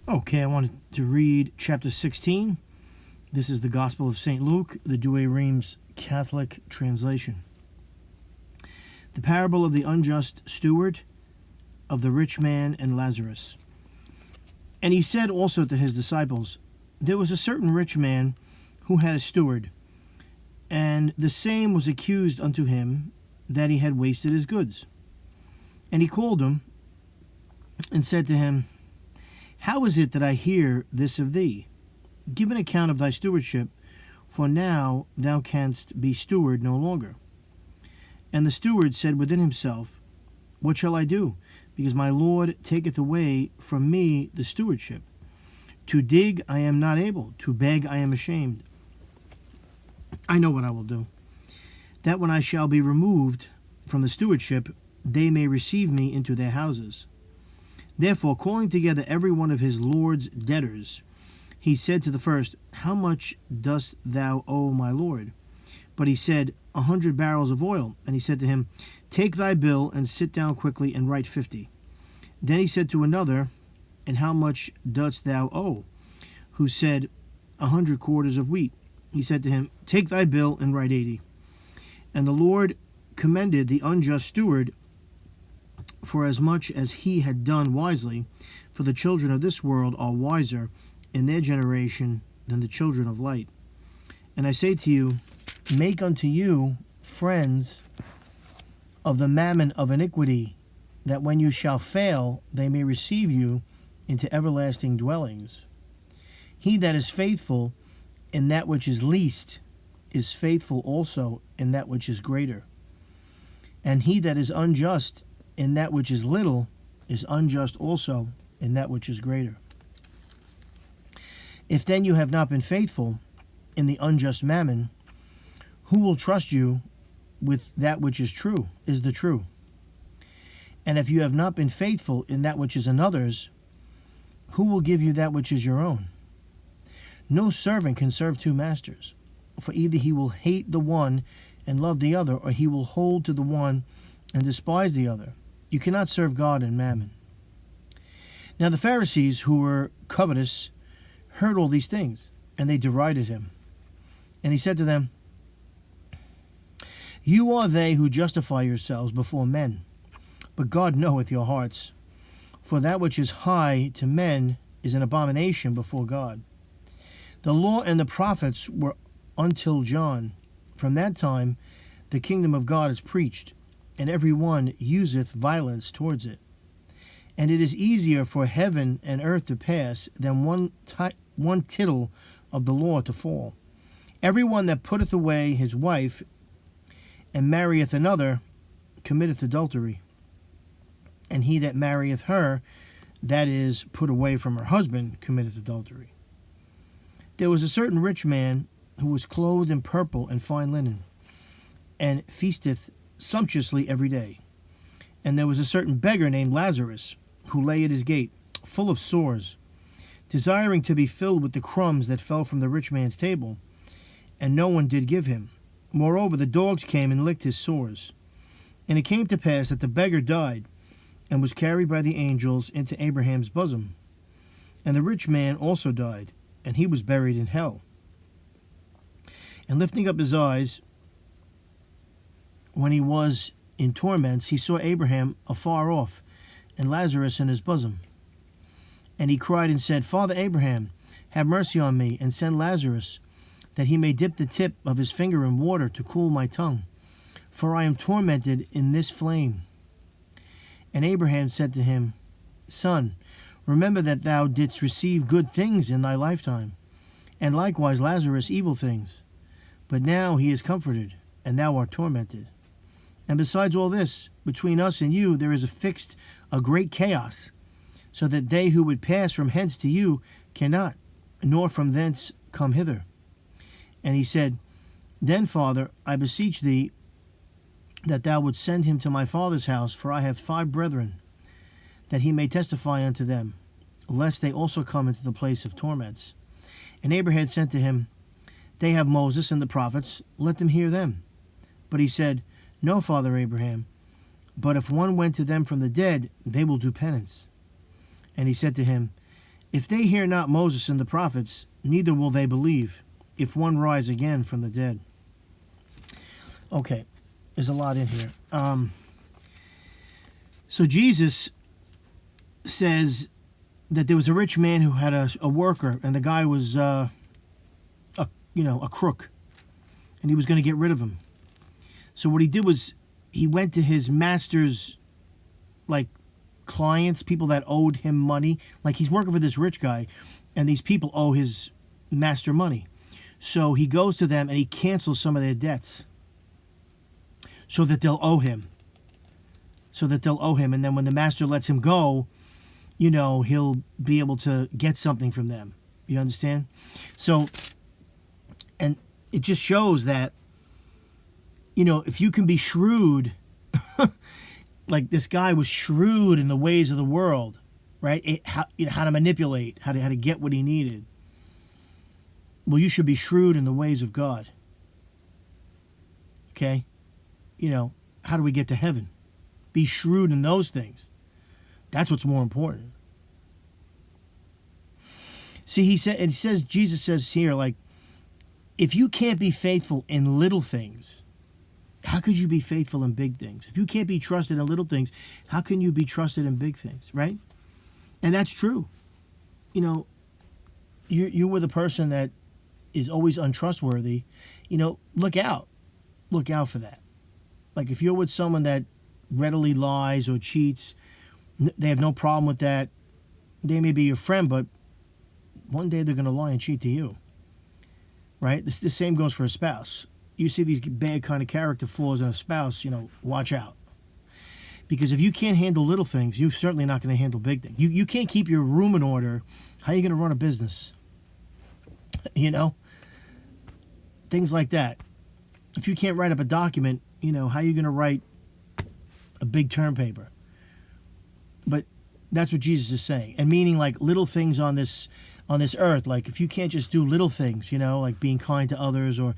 Okay, I wanted to read chapter 16. This is the Gospel of St. Luke, the Douay Rheims Catholic translation. The parable of the unjust steward, of the rich man, and Lazarus. And he said also to his disciples, there was a certain rich man who had a steward, and the same was accused unto him that he had wasted his goods. And he called him and said to him, how is it that I hear this of thee? Give an account of thy stewardship, for now thou canst be steward no longer. And the steward said within himself, what shall I do? Because my Lord taketh away from me the stewardship. To dig I am not able, to beg I am ashamed. I know what I will do, that when I shall be removed from the stewardship, they may receive me into their houses. Therefore, calling together every one of his Lord's debtors, he said to the first, how much dost thou owe my Lord? But he said, 100 barrels of oil. And he said to him, take thy bill, and sit down quickly, and write 50. Then he said to another, and how much dost thou owe? Who said, 100 quarters of wheat. He said to him, take thy bill, and write 80. And the Lord commended the unjust steward, for as much as he had done wisely, for the children of this world are wiser in their generation than the children of light. And I say to you, make unto you friends of the mammon of iniquity, that when you shall fail, they may receive you into everlasting dwellings. He that is faithful in that which is least is faithful also in that which is greater. And he that is unjust in that which is little is unjust also in that which is greater. If then you have not been faithful in the unjust mammon, who will trust you with that which is true, is the true? And if you have not been faithful in that which is another's, who will give you that which is your own? No servant can serve two masters, for either he will hate the one and love the other, or he will hold to the one and despise the other. You cannot serve God and mammon. Now the Pharisees, who were covetous, heard all these things, and they derided him. And he said to them, you are they who justify yourselves before men, but God knoweth your hearts. For that which is high to men is an abomination before God. The law and the prophets were until John. From that time the kingdom of God is preached, and every one useth violence towards it. And it is easier for heaven and earth to pass than one tittle of the law to fall. Every one that putteth away his wife and marrieth another committeth adultery. And he that marrieth her, that is, put away from her husband, committeth adultery. There was a certain rich man who was clothed in purple and fine linen, and feasteth sumptuously every day. And there was a certain beggar named Lazarus, who lay at his gate, full of sores, desiring to be filled with the crumbs that fell from the rich man's table, and no one did give him. Moreover, the dogs came and licked his sores. And it came to pass that the beggar died, and was carried by the angels into Abraham's bosom. And the rich man also died, and he was buried in hell. And lifting up his eyes, when he was in torments, he saw Abraham afar off, and Lazarus in his bosom. And he cried and said, Father Abraham, have mercy on me, and send Lazarus, that he may dip the tip of his finger in water to cool my tongue, for I am tormented in this flame. And Abraham said to him, Son, remember that thou didst receive good things in thy lifetime, and likewise Lazarus evil things. But now he is comforted, and thou art tormented. And besides all this, between us and you there is fixed a great chaos, so that they who would pass from hence to you cannot, nor from thence come hither. And he said, Then, Father, I beseech thee that thou wouldst send him to my father's house, for I have 5 brethren, that he may testify unto them, lest they also come into the place of torments. And Abraham said to him, They have Moses and the prophets, let them hear them. But he said, No, Father Abraham, but if one went to them from the dead, they will do penance. And he said to him, If they hear not Moses and the prophets, neither will they believe, if one rise again from the dead. Okay, there's a lot in here. So Jesus says that there was a rich man who had a worker, and the guy was a crook, and he was going to get rid of him. So what he did was he went to his master's clients, people that owed him money. Like, he's working for this rich guy, and these people owe his master money. So he goes to them and he cancels some of their debts so that they'll owe him. And then when the master lets him go, he'll be able to get something from them. You understand? So, and it just shows that, if you can be shrewd, like this guy was shrewd in the ways of the world, right? How to manipulate, how to get what he needed. Well, you should be shrewd in the ways of God. Okay? How do we get to heaven? Be shrewd in those things. That's what's more important. See, Jesus says here, if you can't be faithful in little things, how could you be faithful in big things? If you can't be trusted in little things, how can you be trusted in big things, right? And that's true. You were the person that is always untrustworthy. Look out. Look out for that. Like, if you're with someone that readily lies or cheats, they have no problem with that. They may be your friend, but one day they're going to lie and cheat to you, right? The same goes for a spouse. You see these bad kind of character flaws in a spouse, watch out. Because if you can't handle little things, you're certainly not going to handle big things. You can't keep your room in order. How are you going to run a business? Things like that. If you can't write up a document, how are you going to write a big term paper? But that's what Jesus is saying. And meaning, like, little things on this earth. Like, if you can't just do little things, like being kind to others or,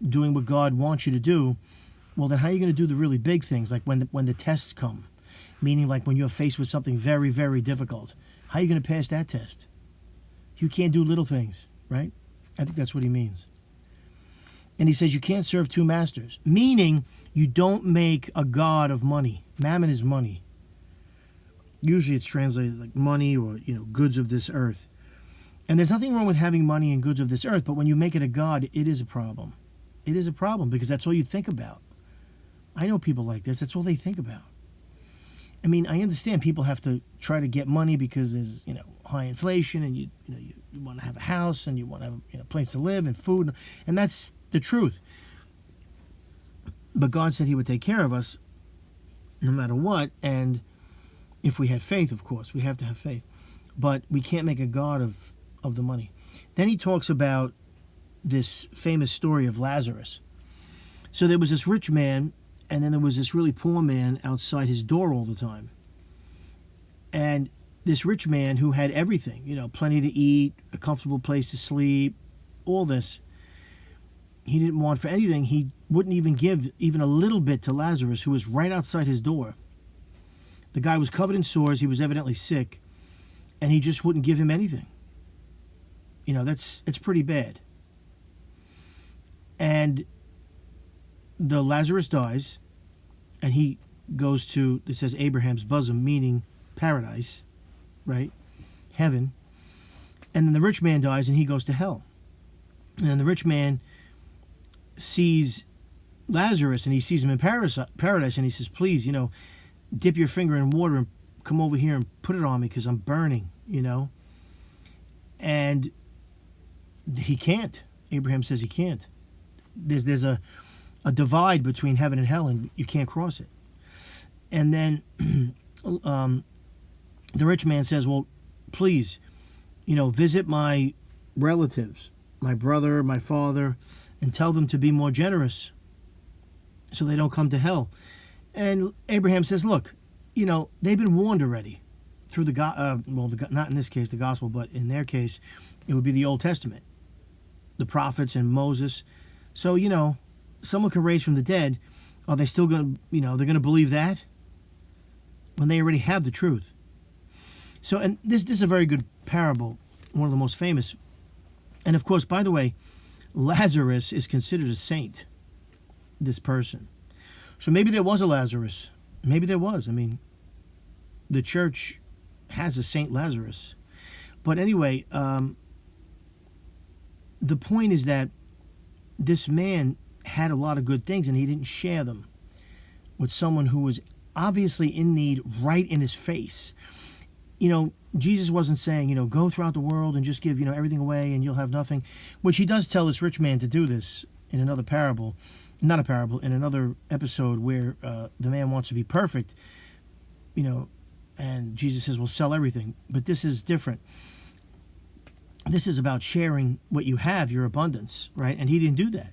doing what God wants you to do, well, then how are you going to do the really big things? Like when the tests come, meaning like when you're faced with something very, very difficult, how are you going to pass that test? You can't do little things, right? I think that's what he means. And he says you can't serve two masters, meaning you don't make a god of money. Mammon is money. Usually it's translated like money or, goods of this earth. And there's nothing wrong with having money and goods of this earth, but when you make it a god, it is a problem. It is a problem because that's all you think about. I know people like this. That's all they think about. I mean, I understand people have to try to get money because there's, high inflation, and you want to have a house, and you want to have a place to live and food, and that's the truth. But God said he would take care of us no matter what, and if we had faith, of course, we have to have faith. But we can't make a god of the money. Then he talks about this famous story of Lazarus. So there was this rich man, and then there was this really poor man outside his door all the time. And this rich man who had everything, plenty to eat, a comfortable place to sleep, all this, he didn't want for anything. He wouldn't even give even a little bit to Lazarus, who was right outside his door. The guy was covered in sores. He was evidently sick, and he just wouldn't give him anything. It's pretty bad. And the Lazarus dies, and he goes to, it says Abraham's bosom, meaning paradise, right? Heaven. And then the rich man dies, and he goes to hell. And then the rich man sees Lazarus, and he sees him in paradise, and he says, please, dip your finger in water and come over here and put it on me because I'm burning, And he can't. Abraham says he can't. There's a divide between heaven and hell, and you can't cross it. And then the rich man says, well, please, visit my relatives, my brother, my father, and tell them to be more generous so they don't come to hell. And Abraham says, look, they've been warned already through not in this case the gospel, but in their case, it would be the Old Testament, the prophets and Moses. So, someone can raise from the dead. Are they still going to, they're going to believe that when they already have the truth? So, and this is a very good parable, one of the most famous. And of course, by the way, Lazarus is considered a saint, this person. So maybe there was a Lazarus. Maybe there was. I mean, the church has a Saint Lazarus. But anyway, the point is that this man had a lot of good things and he didn't share them with someone who was obviously in need right in his face. You know, Jesus wasn't saying, you know, go throughout the world and just give, you know, everything away and you'll have nothing, which he does tell this rich man to do this in another parable. Not a parable, in another episode where the man wants to be perfect, you know, and Jesus says, well, sell everything. But this is different. This is about sharing what you have, your abundance, right? And he didn't do that.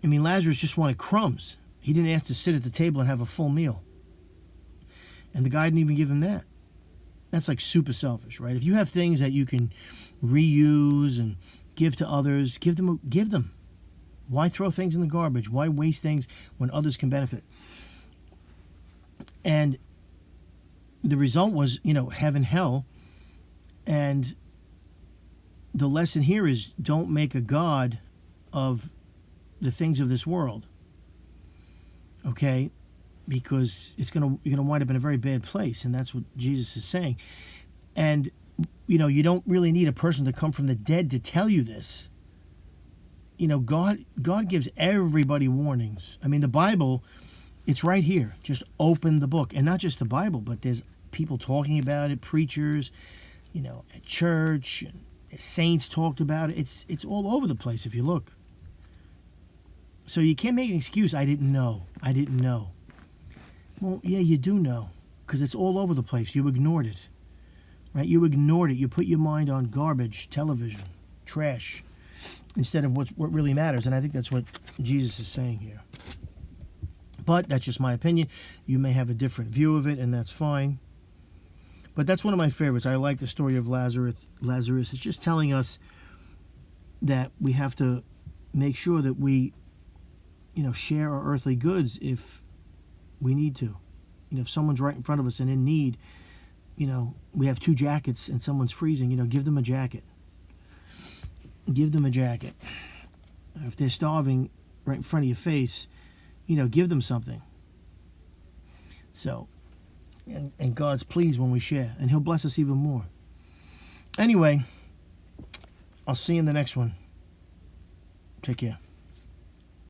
I mean, Lazarus just wanted crumbs. He didn't ask to sit at the table and have a full meal. And the guy didn't even give him that. That's like super selfish, right? If you have things that you can reuse and give to others, give them. Why throw things in the garbage? Why waste things when others can benefit? And the result was, you know, heaven, hell. And the lesson here is don't make a god of the things of this world. Okay? Because you're gonna wind up in a very bad place, and that's what Jesus is saying. And, you know, you don't really need a person to come from the dead to tell you this. You know, God gives everybody warnings. I mean, the Bible, it's right here. Just open the book. And not just the Bible, but there's people talking about it, preachers, you know, at church, and saints talked about it. It's all over the place if you look. So you can't make an excuse, I didn't know. Well, yeah, you do know, because it's all over the place. You ignored it, right? You ignored it. You put your mind on garbage, television, trash, instead of what really matters. And I think that's what Jesus is saying here. But that's just my opinion. You may have a different view of it, and that's fine. But that's one of my favorites. I like the story of Lazarus. It's just telling us that we have to make sure that we, you know, share our earthly goods if we need to. You know, if someone's right in front of us and in need, you know, we have 2 jackets and someone's freezing, you know, give them a jacket. Give them a jacket. If they're starving right in front of your face, you know, give them something. So, and God's pleased when we share, and he'll bless us even more. Anyway, I'll see you in the next one. Take care.